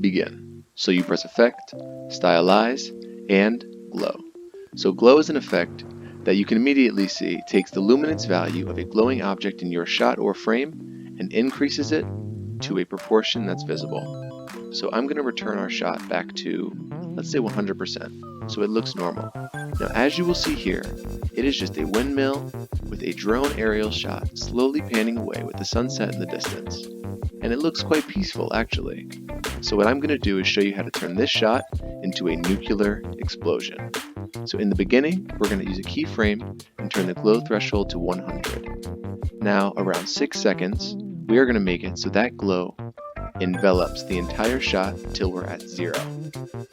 begin. So you press Effect, Stylize, and Glow. So Glow is an effect that you can immediately see takes the luminance value of a glowing object in your shot or frame and increases it to a proportion that's visible. So I'm going to return our shot back to, let's say 100%, so it looks normal. Now as you will see here, it is just a windmill with a drone aerial shot slowly panning away with the sunset in the distance. And it looks quite peaceful actually. So what I'm going to do is show you how to turn this shot into a nuclear explosion. So in the beginning, we're going to use a keyframe and turn the glow threshold to 100. Now around 6 seconds, we are going to make it so that glow envelops the entire shot till we're at 0.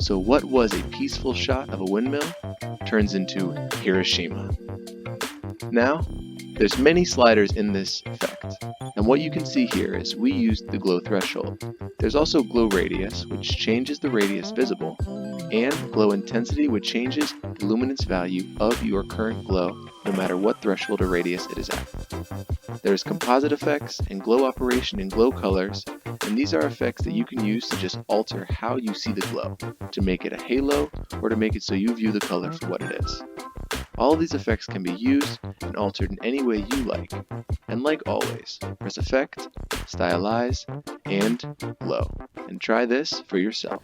So what was a peaceful shot of a windmill turns into Hiroshima. Now, there's many sliders in this effect, and what you can see here is we used the glow threshold. There's also glow radius, which changes the radius visible, and glow intensity, which changes the luminance value of your current glow no matter what threshold or radius it is at. There's composite effects and glow operation and glow colors, and these are effects that you can use to just alter how you see the glow, to make it a halo or to make it so you view the color for what it is. All of these effects can be used and altered in any way you like. And like always, press Effect, Stylize, and Glow. And try this for yourself.